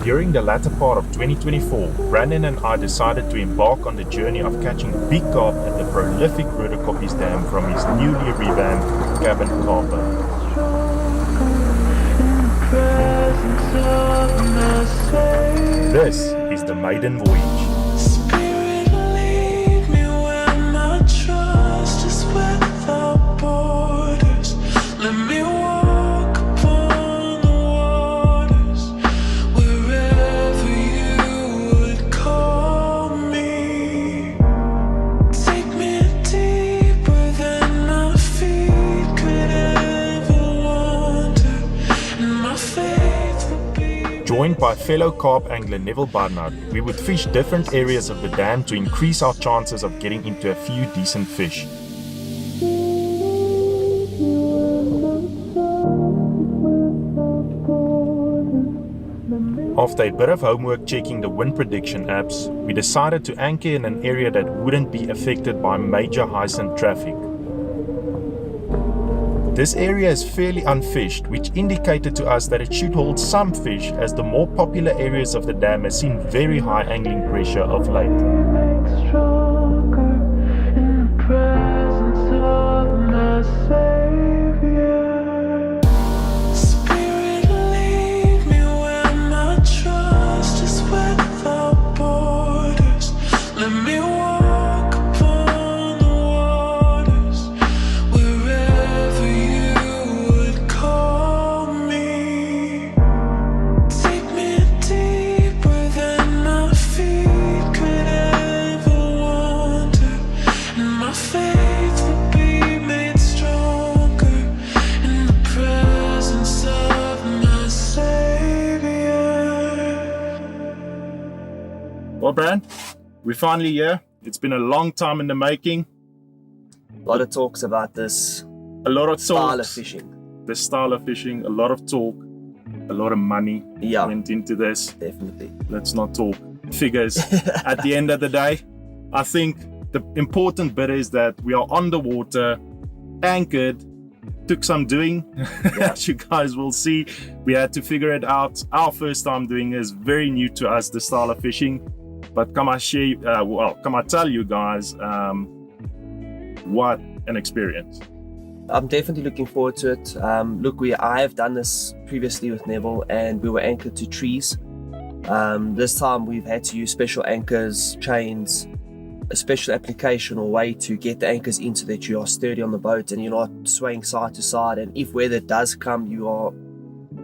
During the latter part of 2024, Brandon and I decided to embark on the journey of catching big carp at the prolific Roodekoppies Dam from his newly revamped Cabin Carp Boat. This is the Maiden Voyage. Joined by fellow carp angler Neville Barnard, we would fish different areas of the dam to increase our chances of getting into a few decent fish. After a bit of homework checking the wind prediction apps, we decided to anchor in an area that wouldn't be affected by major high-scent traffic. This area is fairly unfished, which indicated to us that it should hold some fish, as the more popular areas of the dam have seen very high angling pressure of late. Well, Bran, we're finally here. It's been a long time in the making. A lot of talks about this. A lot of style talks. of fishing. The style of fishing, a lot of talk, a lot of money went into this. Definitely. Let's not talk figures. At the end of the day, I think the important bit is that we are on the water, anchored, took some doing. As you guys will see, we had to figure it out. Our first time doing this, very new to us, the style of fishing. But come I tell you guys, what an experience. I'm definitely looking forward to it. I have done this previously with Neville, and we were anchored to trees. This time we've had to use special anchors, chains, a special application or way to get the anchors in so that you are sturdy on the boat and you're not swaying side to side, and if weather does come, you are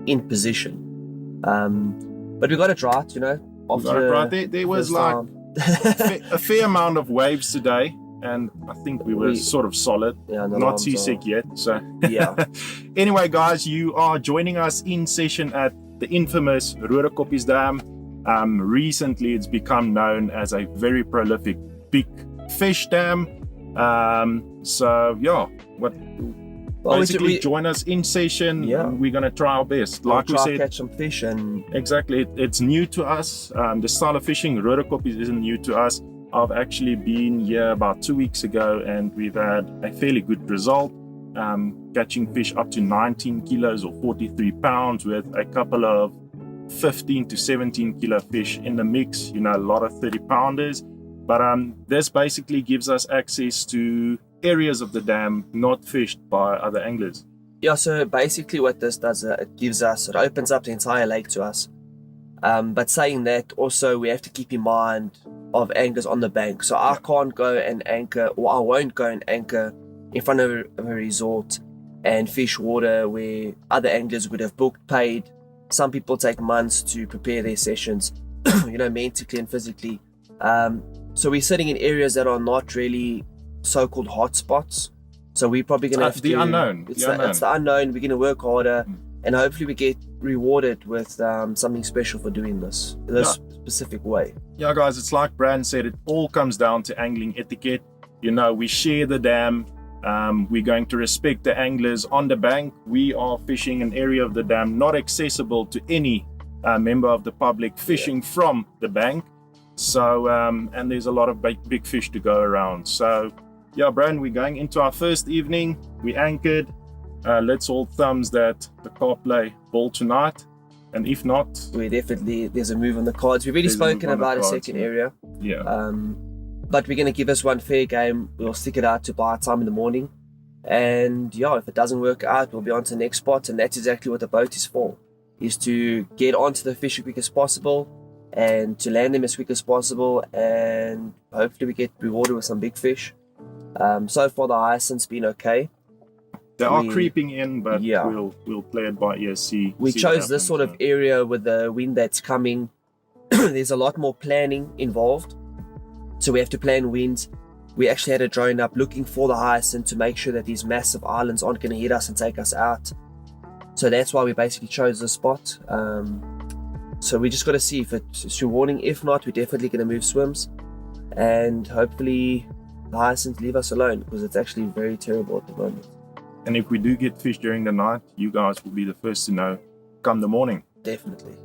in position. But we got it right, you know. There was like a fair amount of waves today, and I think we were sort of solid. Not seasick yet. So yeah. Anyway, guys, you are joining us in session at the infamous Roodekoppies Dam. Recently, it's become known as a very prolific big fish dam. Basically join us in session. We're gonna try our best. Like we said, catch some fish. And exactly, it's new to us. The style of fishing, Roodekoppies, isn't new to us. I've actually been here about 2 weeks ago, and we've had a fairly good result, catching fish up to 19 kilos or 43 pounds with a couple of 15 to 17 kilo fish in the mix. You know, a lot of 30 pounders. But this basically gives us access to areas of the dam not fished by other anglers. Yeah, so basically what this does, it opens up the entire lake to us. But saying that, also we have to keep in mind of anglers on the bank. So I can't go and anchor, or I won't go and anchor in front of a resort and fish water where other anglers would have booked, paid. Some people take months to prepare their sessions, you know, mentally and physically. So we're sitting in areas that are not really so-called hotspots. So we're probably going to have the unknown. It's the unknown. We're going to work harder, and hopefully we get rewarded with something special for doing this specific way. Yeah, guys, it's like Brand said, it all comes down to angling etiquette. You know, we share the dam. We're going to respect the anglers on the bank. We are fishing an area of the dam not accessible to any member of the public fishing from the bank. So, and there's a lot of big fish to go around. So, yeah, Brand, we're going into our first evening. We anchored. Let's all thumbs that the carp play ball tonight. And if not, there's a move on the cards. We've already spoken about a second area. Yeah. But we're going to give this one fair game. We'll stick it out to bite time in the morning. And yeah, if it doesn't work out, we'll be on to the next spot. And that's exactly what the boat is for, is to get onto the fish as quick as possible and to land them as quick as possible. And hopefully we get rewarded with some big fish. So far the hyacinth's been okay. They are creeping in, but we'll play it by ear. We chose this sort of area with the wind that's coming. There's a lot more planning involved. So we have to plan winds. We actually had a drone up looking for the hyacinth to make sure that these massive islands aren't going to hit us and take us out. So that's why we basically chose this spot. So we just got to see if it's rewarding. If not, we're definitely going to move swims. And hopefully the hyacinth leave us alone, because it's actually very terrible at the moment. And if we do get fish during the night, you guys will be the first to know come the morning. Definitely.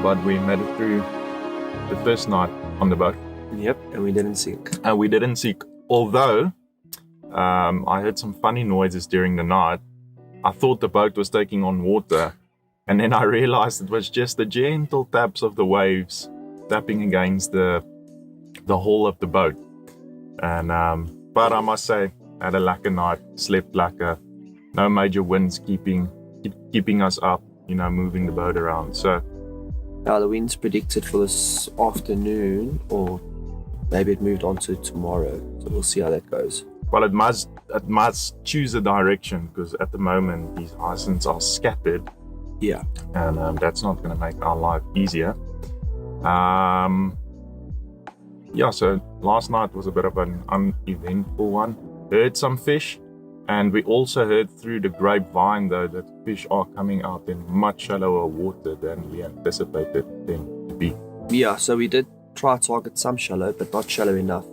But we made it through the first night on the boat. Yep, and we didn't sink. Although I heard some funny noises during the night. I thought the boat was taking on water, and then I realized it was just the gentle taps of the waves tapping against the hull of the boat. And but I must say, had a lekker night, slept lekker. No major winds keeping us up, moving the boat around. So now the wind's predicted for this afternoon, or maybe it moved on to tomorrow. So we'll see how that goes. Well, it must choose a direction, because at the moment these hyacinths are scattered. Yeah. And that's not going to make our life easier. So last night was a bit of an uneventful one. Heard some fish, and we also heard through the grapevine, though, that fish are coming out in much shallower water than we anticipated them to be. Yeah, so we did try to target some shallow, but not shallow enough.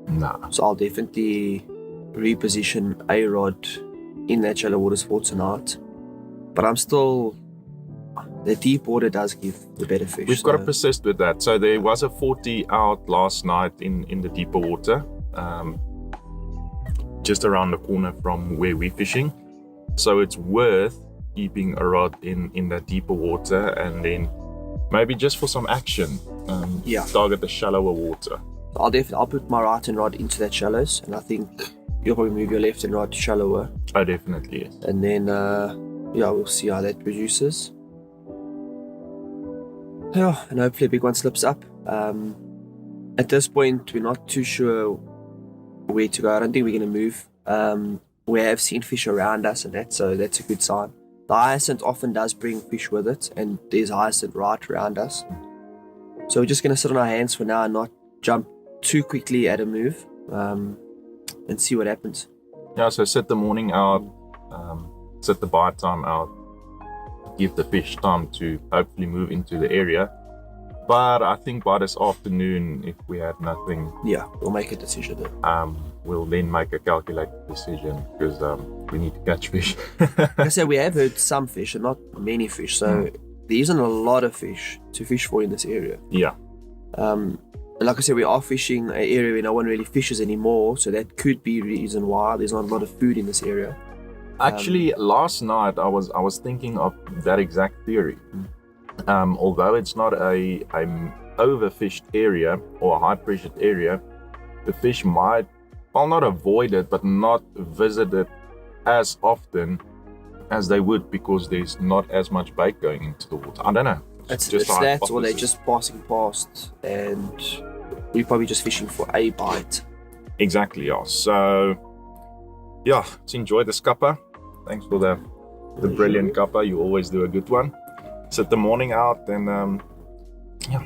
Nah. So I'll definitely reposition a rod in that shallow waters for tonight. But the deep water does give the better fish. We've got to persist with that. So there was a 40 out last night in the deeper water. Just around the corner from where we're fishing. So it's worth keeping a rod in that deeper water, and then maybe just for some action, target the shallower water. I'll put my right hand rod into that shallows, and I think you'll probably move your left hand rod shallower. Oh, definitely, yes. And then, we'll see how that produces. Yeah, and hopefully a big one slips up. At this point, we're not too sure where to go. I don't think we're going to move. We have seen fish around us, and that's a good sign. The hyacinth often does bring fish with it, and there's hyacinth right around us. So we're just going to sit on our hands for now and not jump too quickly at a move, and see what happens. Yeah, so set the morning out, set the bite time out, give the fish time to hopefully move into the area. But I think by this afternoon, if we had nothing, we'll make a decision then. We'll then make a calculated decision, because we need to catch fish. Like I said, we have heard some fish and not many fish, so there isn't a lot of fish to fish for in this area. Yeah. Like I said, we are fishing an area where no one really fishes anymore, so that could be the reason why there's not a lot of food in this area. Actually, last night I was thinking of that exact theory. Although it's not a overfished area or a high pressured area, the fish might well, not avoid it, but not visit it as often as they would, because there's not as much bait going into the water. I don't know. It's that, or they're just passing past, and we're probably just fishing for a bite. Exactly, yeah. So, yeah, let's enjoy the scupper. Thanks for the brilliant cuppa. You always do a good one. Sit the morning out and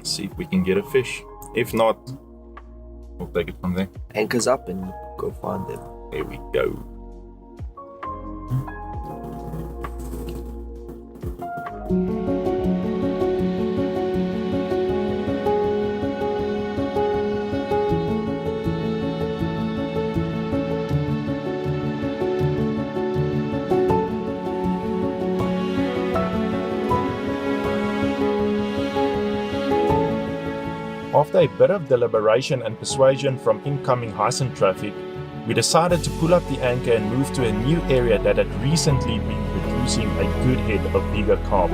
see if we can get a fish. If not, we'll take it from there. Anchors up and go find them. There we go. After a bit of deliberation and persuasion from incoming hyacinth traffic, we decided to pull up the anchor and move to a new area that had recently been producing a good head of bigger carp.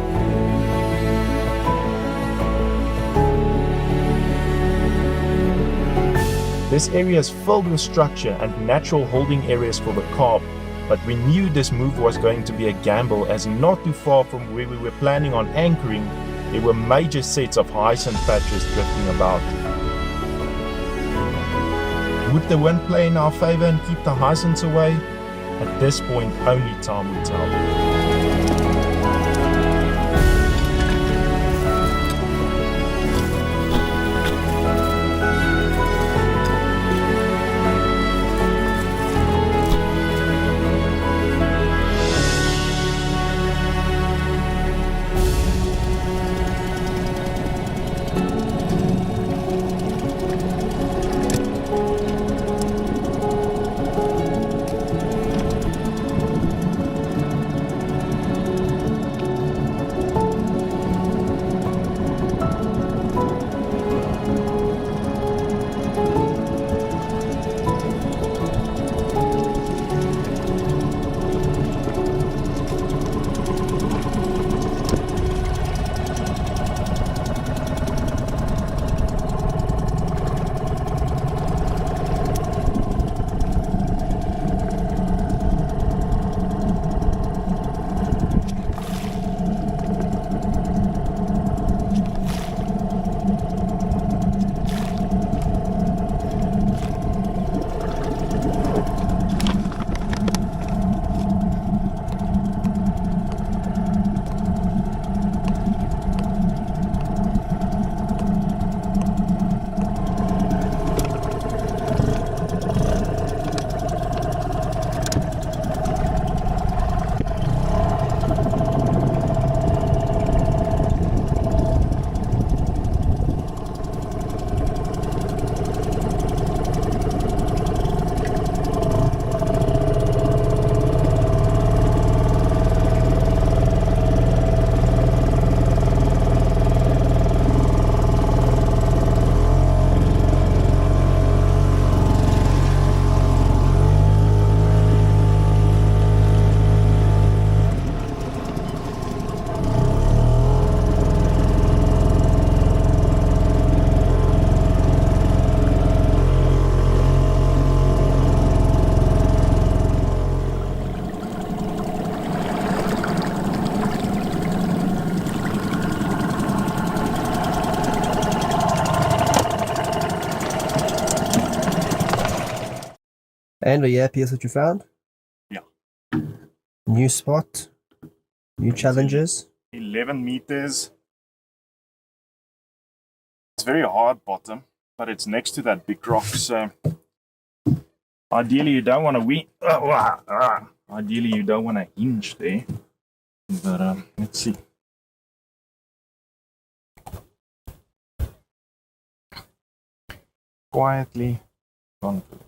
This area is filled with structure and natural holding areas for the carp, but we knew this move was going to be a gamble, as not too far from where we were planning on anchoring, there were major sets of hyacinth patches drifting about. Would the wind play in our favor and keep the hyacinths away? At this point, only time will tell. And are you happy with what you found? Yeah. New spot, new challenges. 11 meters. It's very hard bottom, but it's next to that big rock, so ideally you don't want to ideally you don't want to hinge there, but let's see. Quietly, confident.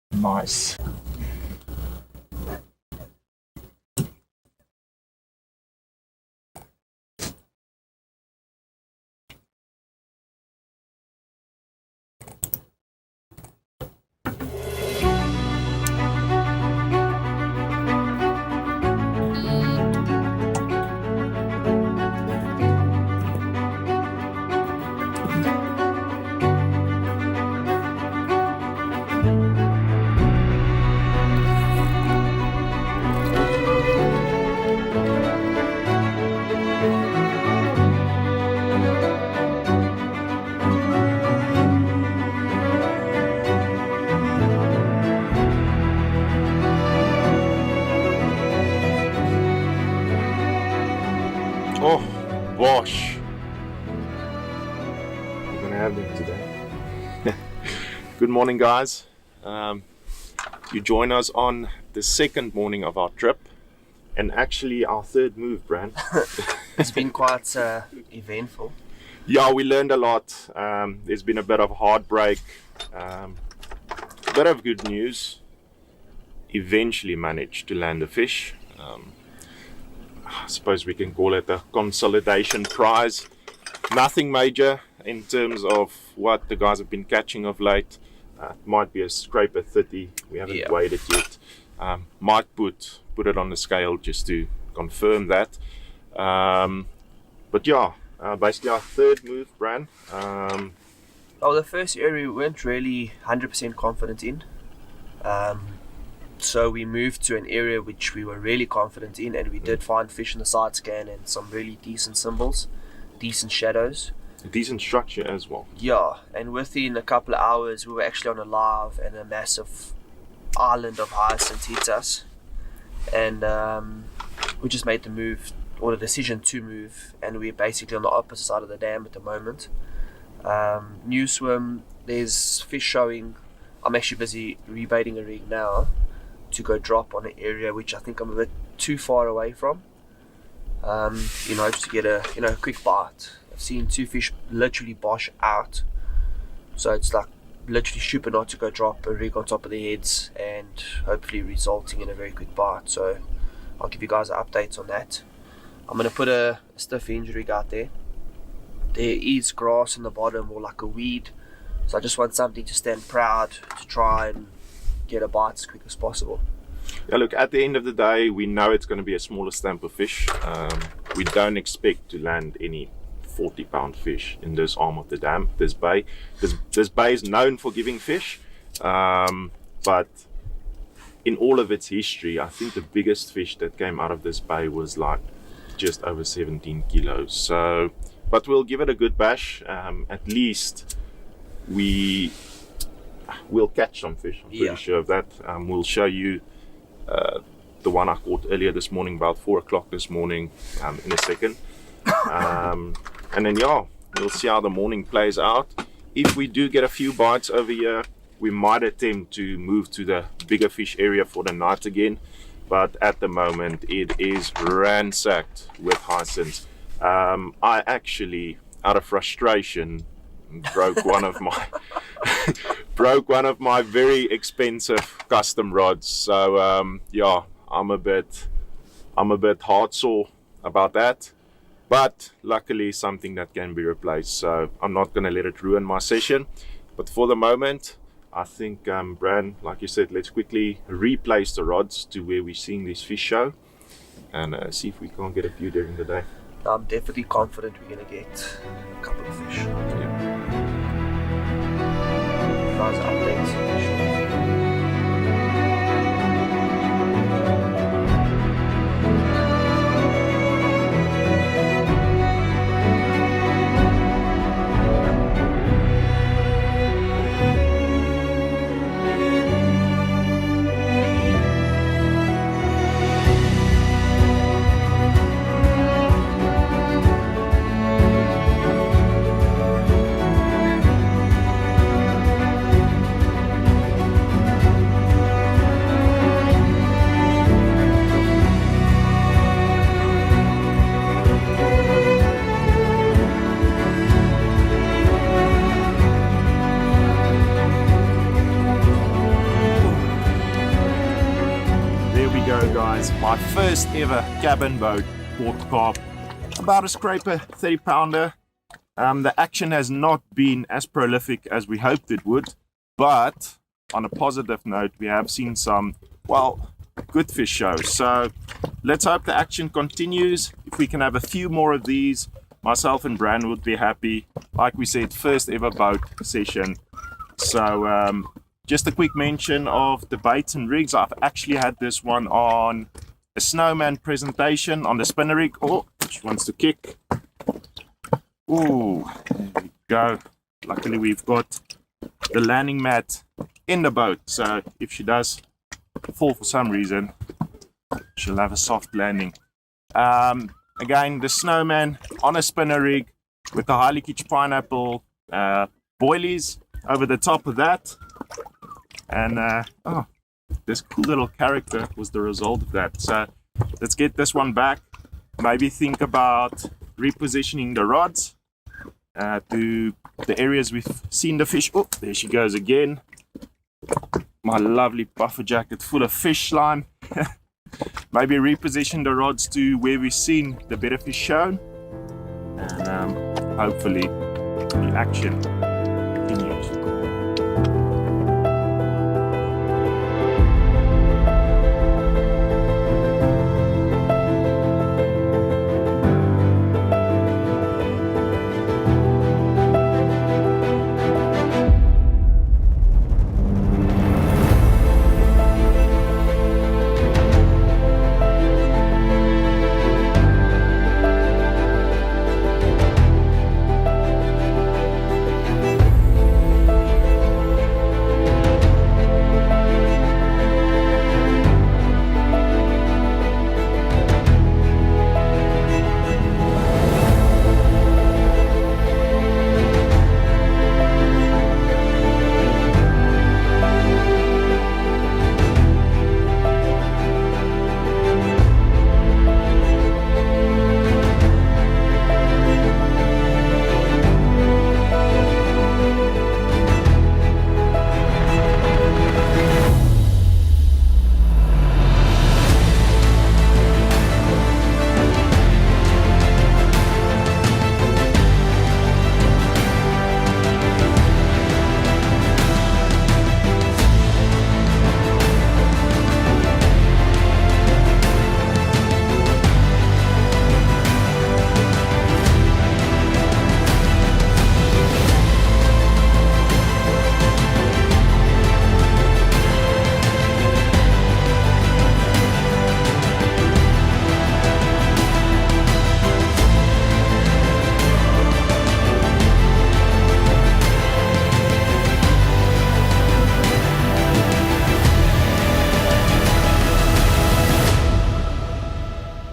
Nice. have them today. Good morning, guys. You join us on the second morning of our trip, and actually our third move, Bran. It's been quite eventful. Yeah, we learned a lot. There's been a bit of heartbreak, a bit of good news. Eventually managed to land a fish. I suppose we can call it a consolidation prize. Nothing major in terms of what the guys have been catching of late. Might be a scraper 30. We haven't weighed it yet. Might put it on the scale just to confirm that. But yeah, basically our third move, Bran. The first area we weren't really 100% confident in. So we moved to an area which we were really confident in, and we did find fish in the side scan and some really decent symbols, decent shadows. A decent structure as well. Yeah, and within a couple of hours we were actually on a live, and a massive island of hyacinth hit us. And we just made the move, or the decision to move, and we're basically on the opposite side of the dam at the moment. New swim, there's fish showing. I'm actually busy rebaiting a rig now to go drop on an area which I think I'm a bit too far away from, in hopes to get a quick bite. I've seen 2 fish literally bosh out, so it's like literally super not to go drop a rig on top of their heads, and hopefully resulting in a very quick bite. So I'll give you guys an update on that. I'm going to put a stiff hinge rig out there. There is grass in the bottom, or like a weed, so I just want something to stand proud to try and get a bite as quick as possible. Yeah, look, at the end of the day, we know it's going to be a smaller stamp of fish. We don't expect to land any 40-pound fish in this arm of the dam, this bay. This bay is known for giving fish, but in all of its history, I think the biggest fish that came out of this bay was like just over 17 kilos. So, but we'll give it a good bash. At least we'll catch some fish. I'm pretty sure of that. We'll show you the one I caught earlier this morning, about 4 o'clock this morning, in a second. And then we'll see how the morning plays out. If we do get a few bites over here, we might attempt to move to the bigger fish area for the night again. But at the moment, it is ransacked with hyacinths. I actually, out of frustration, broke one of my very expensive custom rods. So I'm a bit heart sore about that, but luckily something that can be replaced, so I'm not going to let it ruin my session. But for the moment, I think Bran, like you said, let's quickly replace the rods to where we're seeing this fish show, and see if we can't get a few during the day. I'm definitely confident we're going to get a couple of fish. Guys, updates. Guys, my first ever cabin boat caught carp, about a scraper 30-pounder. The action has not been as prolific as we hoped it would, but on a positive note, we have seen some, good fish shows. So let's hope the action continues. If we can have a few more of these, myself and Bran would be happy. Like we said, first ever boat session. So just a quick mention of the baits and rigs. I've actually had this one on a snowman presentation on the spinner rig. Oh, she wants to kick. Ooh, there we go. Luckily we've got the landing mat in the boat, so if she does fall for some reason, she'll have a soft landing. Again, the snowman on a spinner rig with the highly kitsch pineapple boilies over the top of that. And this cool little character was the result of that. So let's get this one back. Maybe think about repositioning the rods to the areas we've seen the fish. Oh, there she goes again. My lovely puffer jacket full of fish slime. Maybe reposition the rods to where we've seen the better fish shown. And hopefully the action continues.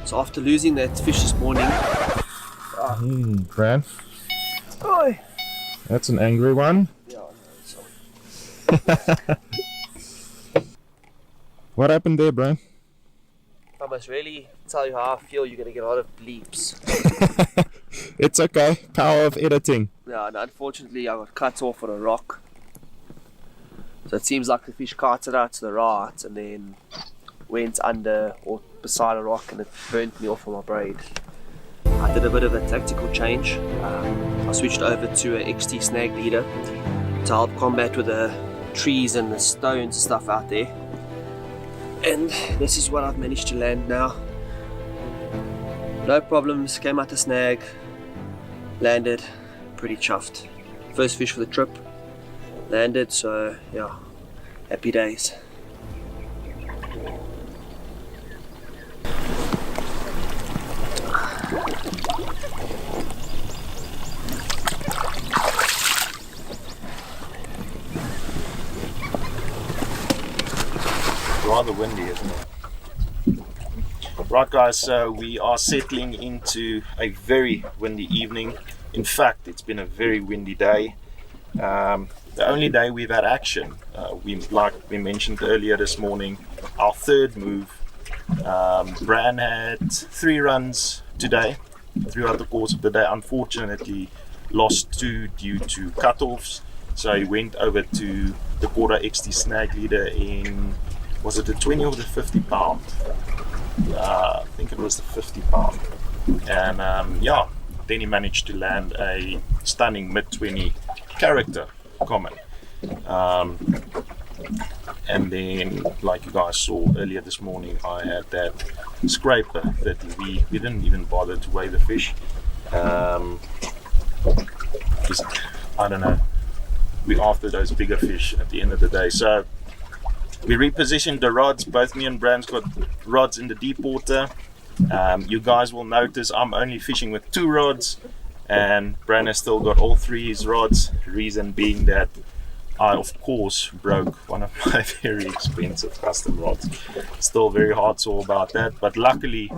So after losing that fish this morning, Bran, oh, that's an angry one. yeah, so What happened there, Bran? I must really tell you how I feel. You're gonna get a lot of bleeps. It's okay. Power of editing. Yeah, and unfortunately I got cut off on a rock. So it seems like the fish carted out to the right and then went under or beside a rock and it burnt me off on my braid. I did a bit of a tactical change. I switched over to a XT snag leader to help combat with the trees and the stones and stuff out there. And this is what I've managed to land now. No problems, came out the snag, landed, pretty chuffed. First fish for the trip, landed, so yeah, happy days. Rather windy, isn't it? Right guys, so we are settling into a very windy evening. In fact, it's been a very windy day. The only day we've had action, like we mentioned earlier this morning, our third move. Bran had 3 runs today throughout the course of the day. Unfortunately lost 2 due to cut-offs, so he went over to the Korda XT snag leader in, was it the 20 or the 50 pound? I think it was the 50 pound. And yeah, then he managed to land a stunning mid-20 character common. And then, like you guys saw earlier this morning, I had that scraper that we didn't even bother to weigh the fish. Just, I don't know, we're after those bigger fish at the end of the day. So we repositioned the rods. Both me and Bran's got rods in the deep water. You guys will notice I'm only fishing with 2 rods and Bran has still got all 3 his rods. Reason being that I of course broke one of my very expensive custom rods. Still very hard sore about that, but luckily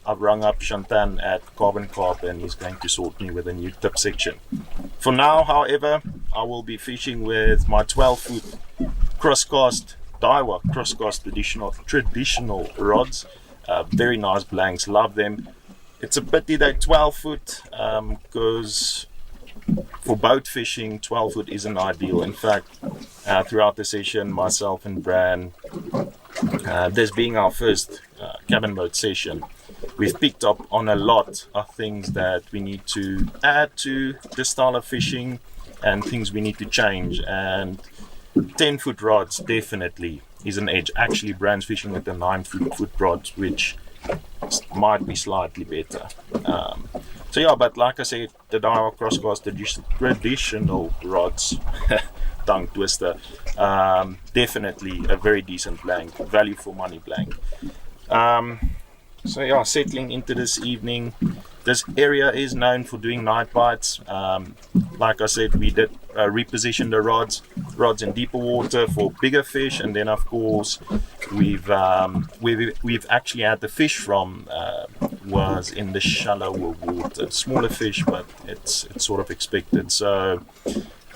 I've rung up Shantan at Cabin Carp and he's going to sort me with a new tip section. For now, however, I will be fishing with my 12-foot crosscast Daiwa crosscast traditional rods. Very nice blanks, love them. It's a pity they're 12-foot because for boat fishing 12-foot isn't ideal. In fact, throughout the session, myself and Bran, this being our first cabin boat session, we've picked up on a lot of things that we need to add to the style of fishing and things we need to change. And 10-foot rods definitely is an edge. Actually, Bran's fishing with the 9-foot rods, which might be slightly better. So yeah, but like I said, the Daiwa crosscast traditional rods, tongue twister, definitely a very decent blank, value for money blank. So yeah, settling into this evening. This area is known for doing night bites. Like I said, we did reposition the rods in deeper water for bigger fish, and then of course we've actually had the fish from was in the shallower water, smaller fish, but it's sort of expected. So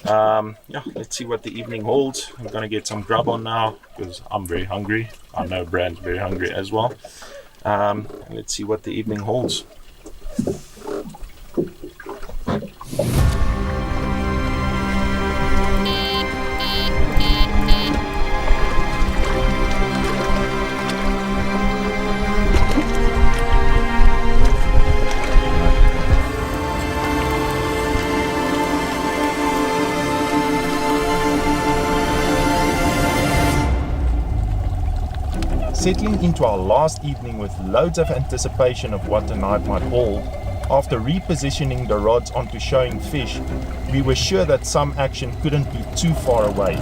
yeah, let's see what the evening holds. I'm gonna get some grub on now because I'm very hungry. I know Brand's very hungry as well. Let's see what the evening holds. Settling into our last evening with loads of anticipation of what the night might hold, after repositioning the rods onto showing fish, we were sure that some action couldn't be too far away.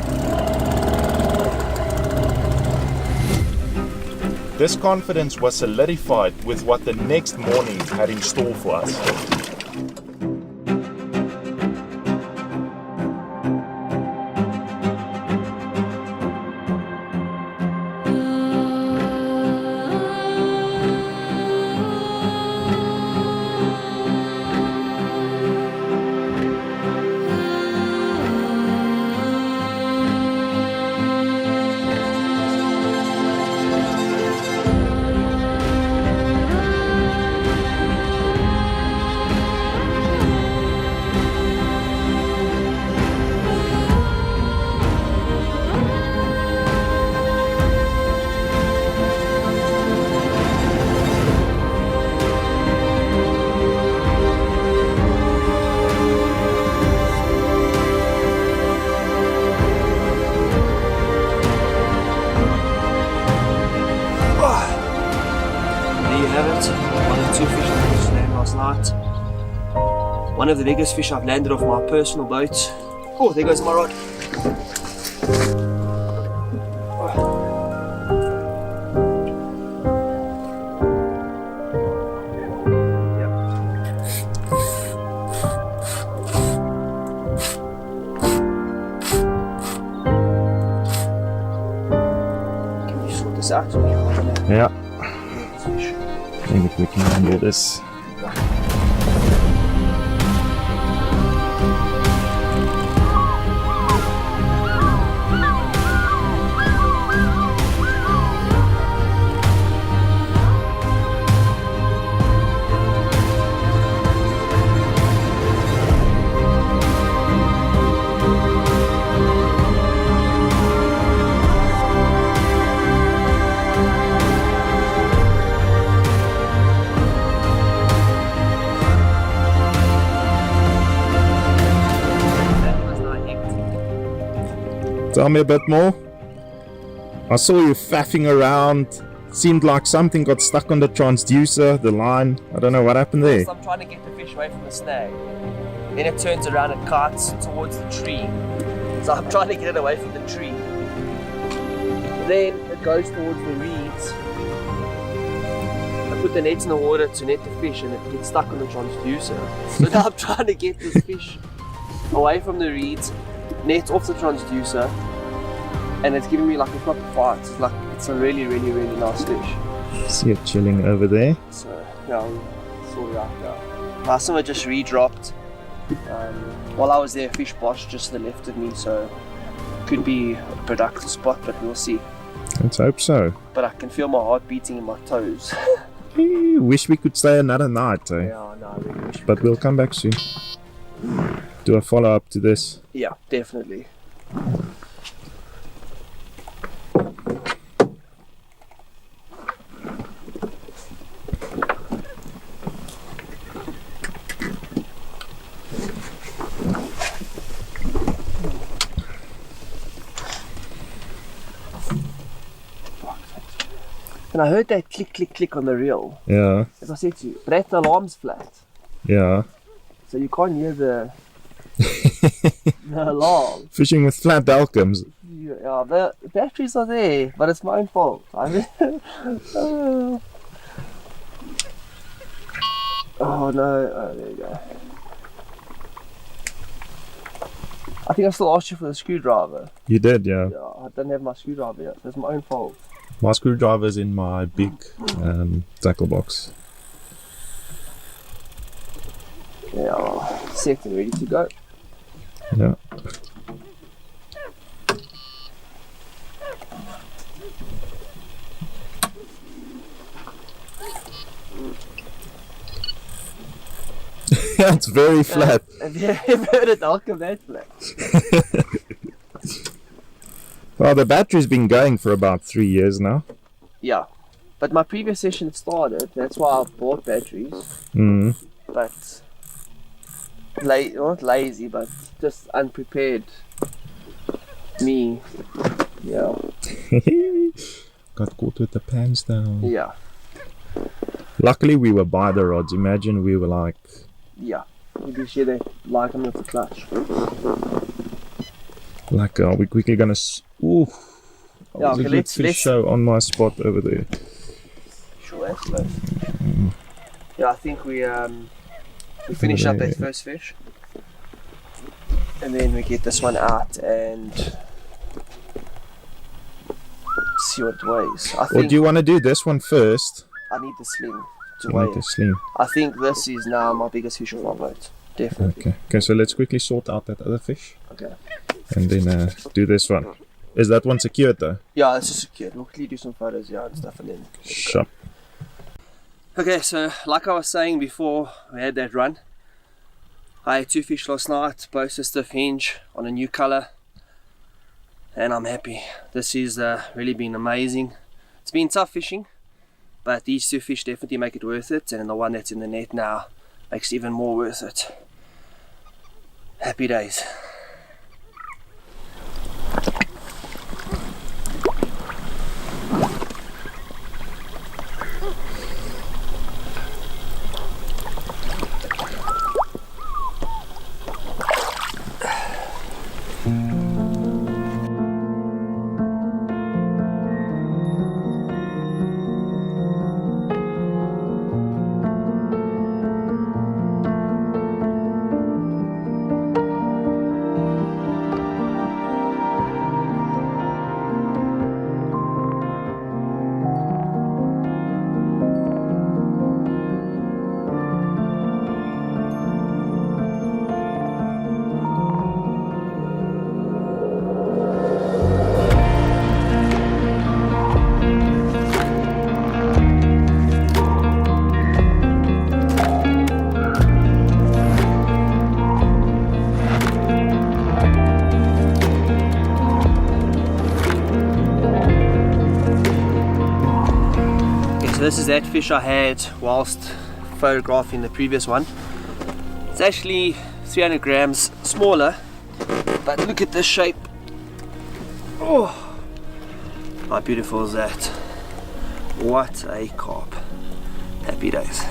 This confidence was solidified with what the next morning had in store for us. One of the biggest fish I've landed off my personal boat. Oh, there goes my rod. Can you sort this out? Yeah. I think we can handle this. Tell me a bit more. I saw you faffing around. Seemed like something got stuck on the transducer, the line. I don't know what happened there. I'm trying to get the fish away from the snag. Then it turns around and kites towards the tree. So I'm trying to get it away from the tree. Then it goes towards the reeds. I put the nets in the water to net the fish and it gets stuck on the transducer. So now I'm trying to get this fish away from the reeds, net off the transducer, and it's giving me like a proper fight. It's a really nice fish. See it chilling over there. So yeah, I'll sort it out now. Last time I just re-dropped While I was there, fish bosh just to the left of me, so could be a productive spot, but we'll see. Let's hope so. But I can feel my heart beating in my toes. Wish we could stay another night, eh? Yeah, no, I really wish. But we'll come back soon. Do a follow up to this. Yeah, definitely. And I heard that click, click, click on the reel. Yeah, As I said to you, but that alarm's flat. yeah. So you can't hear the alarm. Fishing with flat Delcums. Yeah, the batteries are there, but it's my own fault. I mean, oh no, oh, there you go. I think I still asked you for the screwdriver. You did, yeah. Yeah, I didn't have my screwdriver yet, so it's my own fault. My screwdriver's in my big tackle box. Yeah, set and ready to go. Yeah. It's very flat. Have you ever heard a Delcum that flat? Well, the battery's been going for about 3 years now. Yeah, but my previous session started, that's why I bought batteries. Mm. But not lazy, but just unprepared me. Yeah. Got caught with the pants down. Yeah. Luckily we were by the rods. Imagine we were like... Yeah. Maybe share that like them with the clutch. Like, are we quickly gonna... Ooh. Yeah, okay, let's show on my spot over there. Sure, that's close. Yeah, I think we finish up that first fish. And then we get this one out and see what it weighs. I Or think do you want to do this one first? I need the sling to You weigh need the it. sling. I think this is now my biggest fish of my boat. Definitely. Okay, so let's quickly sort out that other fish. Okay. And then do this one. Is that one secured though? Yeah, it's just secured. We'll quickly do some photos, yeah, and stuff, and then. Sharp. Okay, so like I was saying before we had that run, I had 2 fish last night, both a stiff hinge on a new colour, and I'm happy. This has really been amazing. It's been tough fishing, but these 2 fish definitely make it worth it, and the one that's in the net now makes it even more worth it. Happy days. So this is that fish I had whilst photographing the previous one. It's actually 300 grams smaller, but look at this shape. Oh, how beautiful is that? What a carp. Happy days.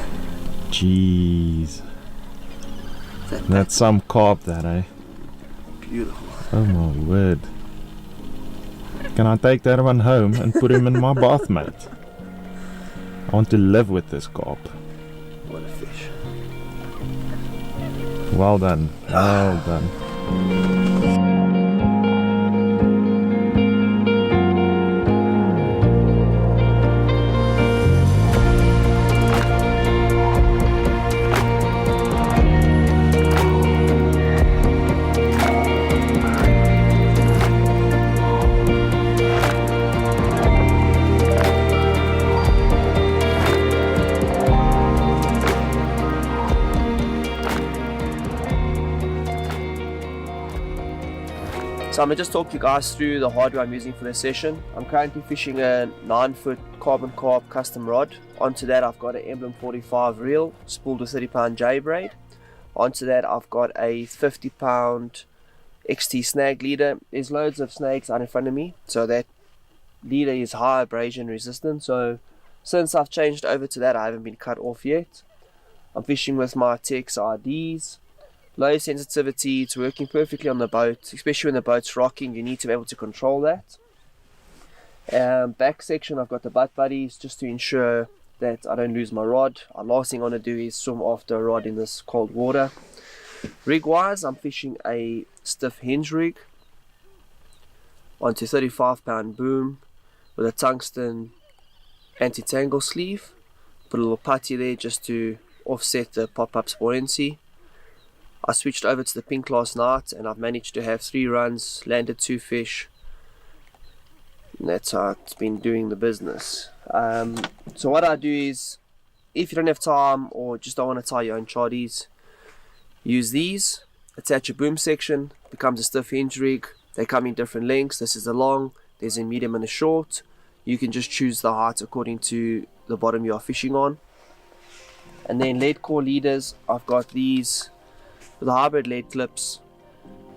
Jeez. That's some carp that, eh? Beautiful. Oh my word. Can I take that one home and put him in my bath, mate? I want to live with this carp. What a fish. Well done. Well done. So I'm going to just talk you guys through the hardware I'm using for this session. I'm currently fishing a 9-foot Cabin Carp custom rod. Onto that I've got an Emblem 45 reel spooled with 30-pound J braid. Onto that I've got a 50-pound XT snag leader. There's loads of snags out in front of me, so that leader is high abrasion resistant. So since I've changed over to that, I haven't been cut off yet. I'm fishing with my Tex IDs. Low sensitivity, it's working perfectly on the boat, especially when the boat's rocking. You need to be able to control that. Back section, I've got the butt buddies just to ensure that I don't lose my rod. The last thing I want to do is swim after a rod in this cold water. Rig wise, I'm fishing a stiff hinge rig onto 35-pound boom with a tungsten anti-tangle sleeve. Put a little putty there just to offset the pop-up's buoyancy. I switched over to the pink last night and I've managed to have 3 runs, landed 2 fish, and that's how it's been doing the business. So what I do is, if you don't have time or just don't want to tie your own chotties, use these, attach a boom section, becomes a stiff hinge rig. They come in different lengths. This is a long, there's a medium and a short. You can just choose the height according to the bottom you are fishing on. And then lead core leaders, I've got these with the hybrid lead clips.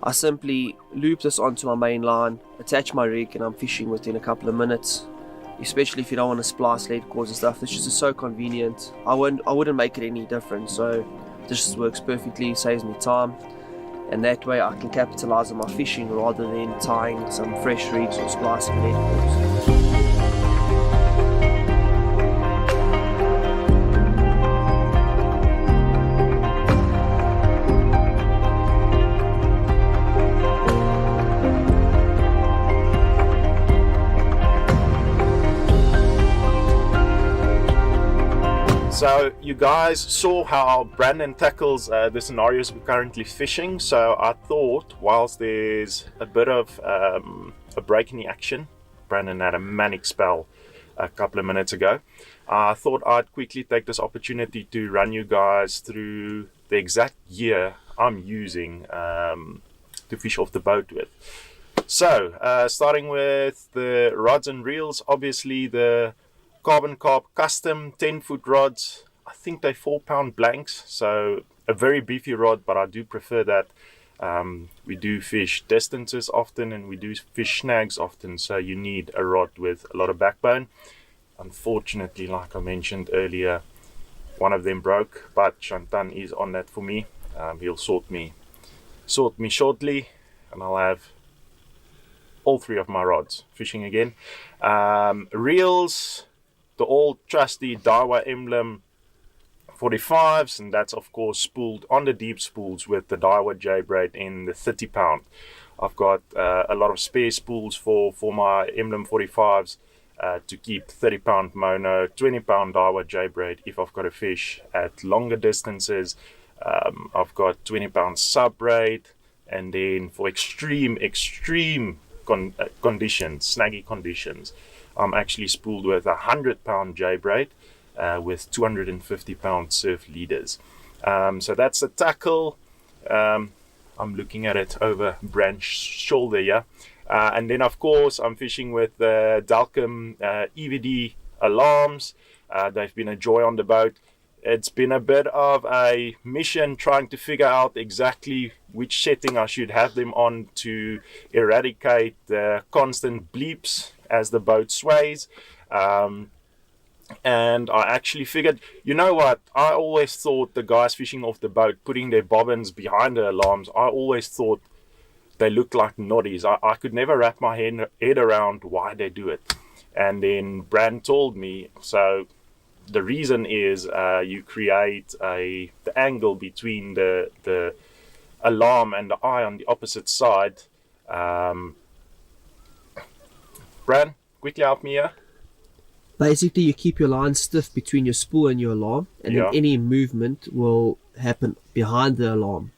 I simply loop this onto my main line, attach my rig, and I'm fishing within a couple of minutes. Especially if you don't want to splice lead cores and stuff, this just is so convenient. I wouldn't make it any different, so this just works perfectly, saves me time, and that way I can capitalize on my fishing rather than tying some fresh rigs or splicing lead cores. So you guys saw how Brandon tackles the scenarios we're currently fishing. So I thought, whilst there's a bit of a break in the action, Brandon had a manic spell a couple of minutes ago, I thought I'd quickly take this opportunity to run you guys through the exact gear I'm using to fish off the boat with. So starting with the rods and reels, obviously the Cabin Carp custom 10-foot rods. I think they're 4-pound blanks, so a very beefy rod, but I do prefer that. We do fish distances often and we do fish snags often, so you need a rod with a lot of backbone. Unfortunately, like I mentioned earlier, one of them broke, but Shantan is on that for me. He'll sort me shortly, and I'll have all 3 of my rods fishing again. Reels, the old trusty Daiwa Emblem 45s, and that's of course spooled on the deep spools with the Daiwa J braid in the 30-pound. I've got a lot of spare spools for my Emblem 45s to keep 30-pound mono, 20-pound Daiwa J braid if I've got a fish at longer distances. I've got 20-pound sub braid, and then for extreme conditions, snaggy conditions, I'm actually spooled with a 100-pound J braid with 250-pound surf leaders. So that's the tackle. I'm looking at it over Brand's shoulder, yeah. And then of course I'm fishing with the Dalcom EVD alarms. They've been a joy on the boat. It's been a bit of a mission trying to figure out exactly which setting I should have them on to eradicate the constant bleeps as the boat sways. And I actually figured, you know what, I always thought the guys fishing off the boat putting their bobbins behind the alarms, I always thought they looked like noddies. I could never wrap my head around why they do it. And then Brand told me, so the reason is you create the angle between the alarm and the eye on the opposite side. Brand, quickly help me here. Basically, you keep your line stiff between your spool and your alarm, and then any movement will happen behind the alarm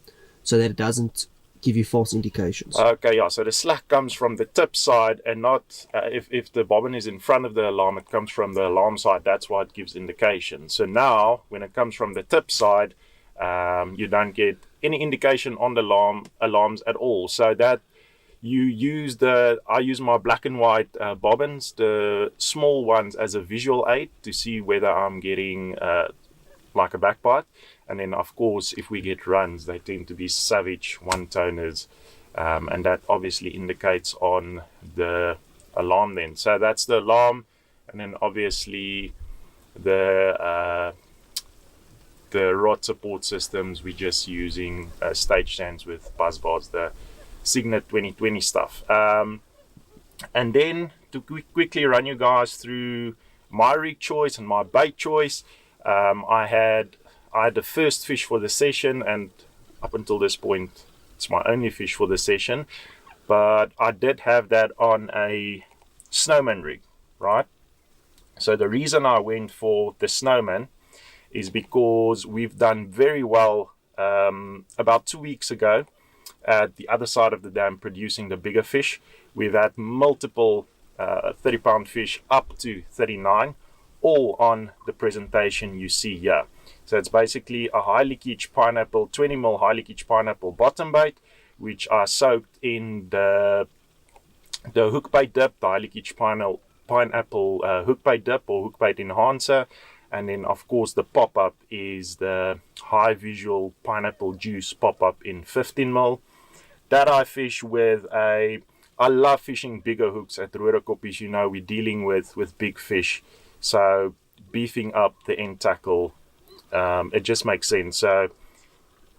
so that it doesn't give you false indications. Okay, yeah, so the slack comes from the tip side and not, if the bobbin is in front of the alarm, it comes from the alarm side. That's why it gives indication. So now, when it comes from the tip side, you don't get any indication on the alarms at all. So that I use my black and white bobbins, the small ones, as a visual aid to see whether I'm getting like a backbite. And then of course, if we get runs, they tend to be savage one-toners, and that obviously indicates on the alarm then. So that's the alarm, and then obviously the rod support systems, we're just using stage stands with buzz bars, the Signet 2020 stuff. And then to quickly run you guys through my rig choice and my bait choice, I had the first fish for the session, and up until this point it's my only fish for the session, but I did have that on a snowman rig, right? So the reason I went for the snowman is because we've done very well about 2 weeks ago at the other side of the dam producing the bigger fish. We've had multiple 30-pound fish up to 39, all on the presentation you see here. So it's basically a high leakage pineapple, 20 mil high leakage pineapple bottom bait, which are soaked in the hook bait dip, the high leakage pineapple hook bait dip or hook bait enhancer. And then of course the pop-up is the high visual pineapple juice pop-up in 15 mil. That I fish with I love fishing bigger hooks at Roodekoppies. You know, we're dealing with big fish, so beefing up the end tackle, it just makes sense. So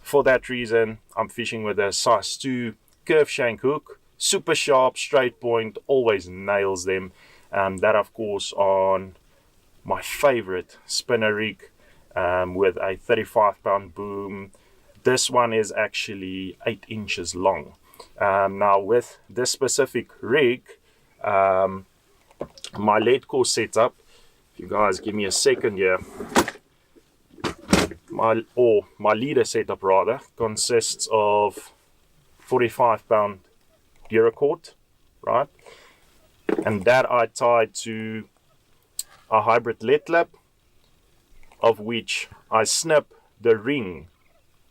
for that reason, I'm fishing with a size 2 curve shank hook, super sharp, straight point, always nails them. That of course on my favorite spinner rig with a 35-pound boom. This one is actually 8 inches long. Now with this specific rig, my lead core setup, if you guys give me a second here, my leader setup rather consists of 45-pound Duracord, right? And that I tied to a hybrid lead lip, of which I snip the ring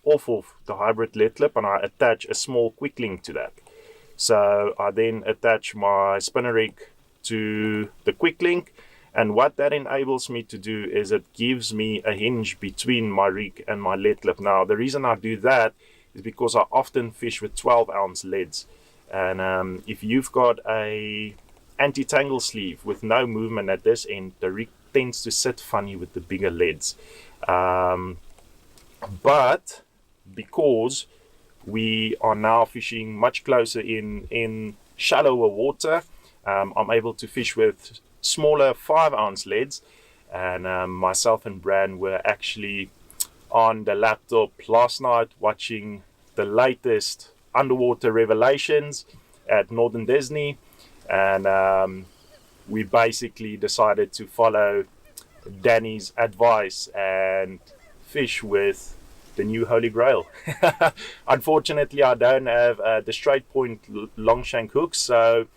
off of the hybrid lead lip and I attach a small quick link to that. So I then attach my spinner rig to the quick link, and what that enables me to do is it gives me a hinge between my rig and my lead lip. Now the reason I do that is because I often fish with 12-ounce leads, and if you've got a anti-tangle sleeve with no movement at this end, the rig tends to sit funny with the bigger leads. But because we are now fishing much closer in shallower water, I'm able to fish with smaller 5-ounce leads. And myself and Bran were actually on the laptop last night watching the latest underwater revelations at Northern Disney, and we basically decided to follow Danny's advice and fish with the new Holy Grail. Unfortunately, I don't have the straight point long shank hooks, so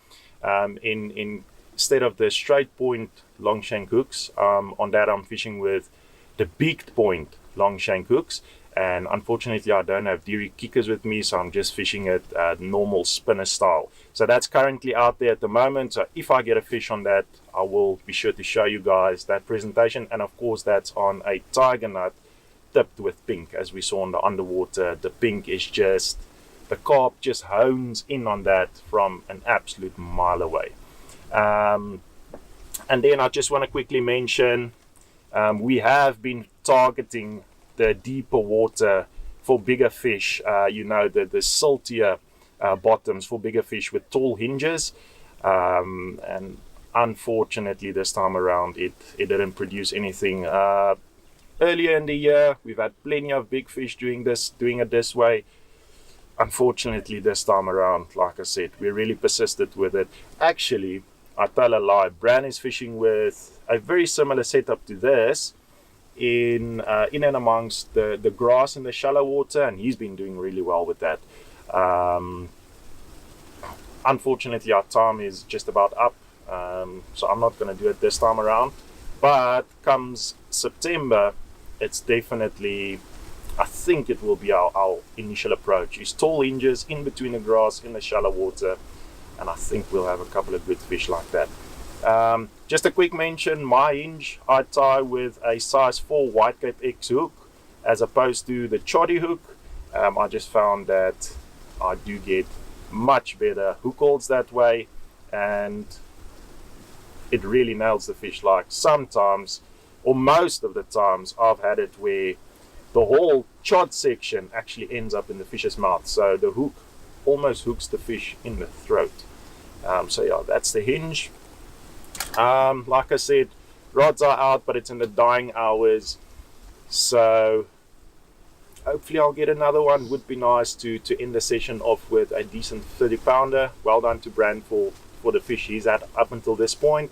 instead of the straight point long shank hooks, on that I'm fishing with the beaked point long shank hooks. And unfortunately, I don't have Deary kickers with me, so I'm just fishing it normal spinner style. So that's currently out there at the moment. So if I get a fish on that, I will be sure to show you guys that presentation. And of course, that's on a tiger nut tipped with pink, as we saw on the underwater. The pink is just, the carp just hones in on that from an absolute mile away. And then I just want to quickly mention, we have been targeting the deeper water for bigger fish, the saltier bottoms for bigger fish with tall hinges, and unfortunately this time around it didn't produce anything. Earlier in the year we've had plenty of big fish doing it this way. Unfortunately this time around, like I said, we really persisted with it. Actually, I tell a lie, Bran is fishing with a very similar setup to this in and amongst the grass in the shallow water, and he's been doing really well with that. Unfortunately our time is just about up, so I'm not going to do it this time around, but comes September it's definitely I think it will be our initial approach, is tall hinges in between the grass in the shallow water, and I think we'll have a couple of good fish like that. Just a quick mention, my hinge I tie with a size 4 White Cape X hook as opposed to the choddy hook. I just found that I do get much better hook holds that way, and it really nails the fish. Like sometimes, or most of the times, I've had it where the whole chod section actually ends up in the fish's mouth, so the hook almost hooks the fish in the throat. So yeah, that's the hinge. Like I said, rods are out, but it's in the dying hours, so hopefully I'll get another one. Would be nice to end the session off with a decent 30 pounder. Well done to Brand for the fish he's had up until this point.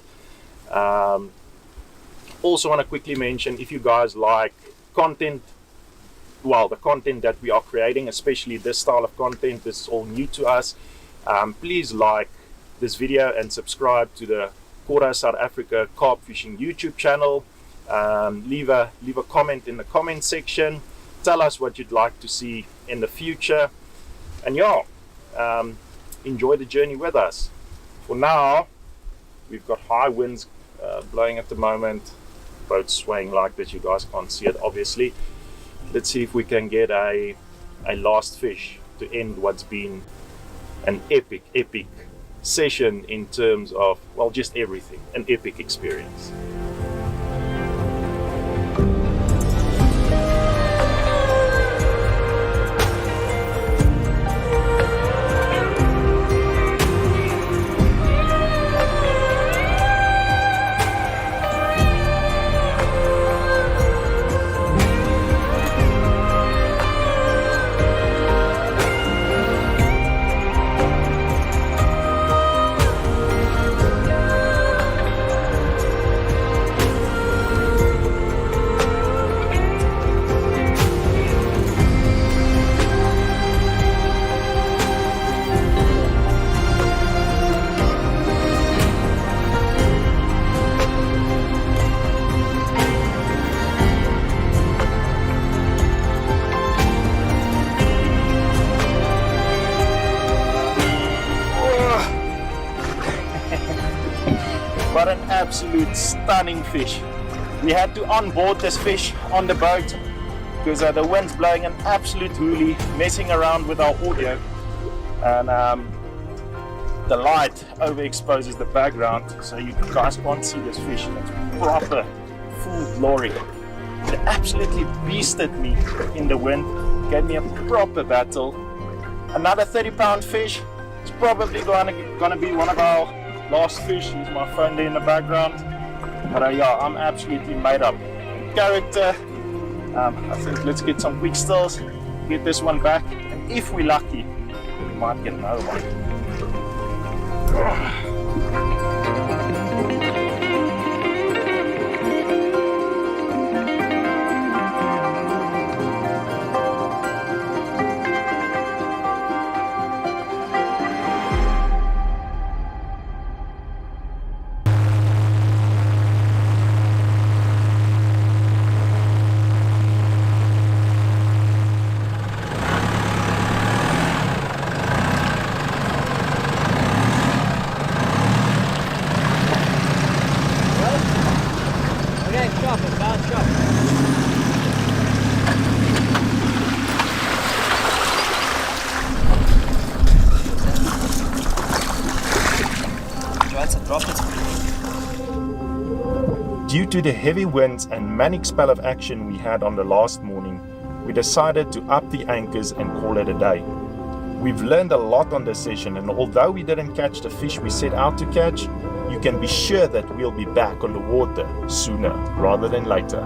Also want to quickly mention, if you guys like content, well, the content that we are creating, especially this style of content, this is all new to us, please like this video and subscribe to the Korda South Africa Carp Fishing YouTube channel. Leave a comment in the comment section. Tell us what you'd like to see in the future, and yeah, enjoy the journey with us. For now, we've got high winds blowing at the moment, boat swaying like this. You guys can't see it obviously. Let's see if we can get a last fish to end what's been an epic session in terms of, well, just everything, an epic experience. What an absolute stunning fish. We had to onboard this fish on the boat because the wind's blowing an absolute hoolie, messing around with our audio, and the light overexposes the background, so you guys can't see this fish in its proper full glory. It absolutely beasted me in the wind, gave me a proper battle. Another 30-pound fish. It's probably gonna be one of our last fish. Use my phone there in the background. But yeah, I'm absolutely made up character. I think let's get some quick stills, get this one back, and if we're lucky, we might get another one. Due to the heavy winds and manic spell of action we had on the last morning, we decided to up the anchors and call it a day. We've learned a lot on this session, and although we didn't catch the fish we set out to catch, you can be sure that we'll be back on the water sooner rather than later.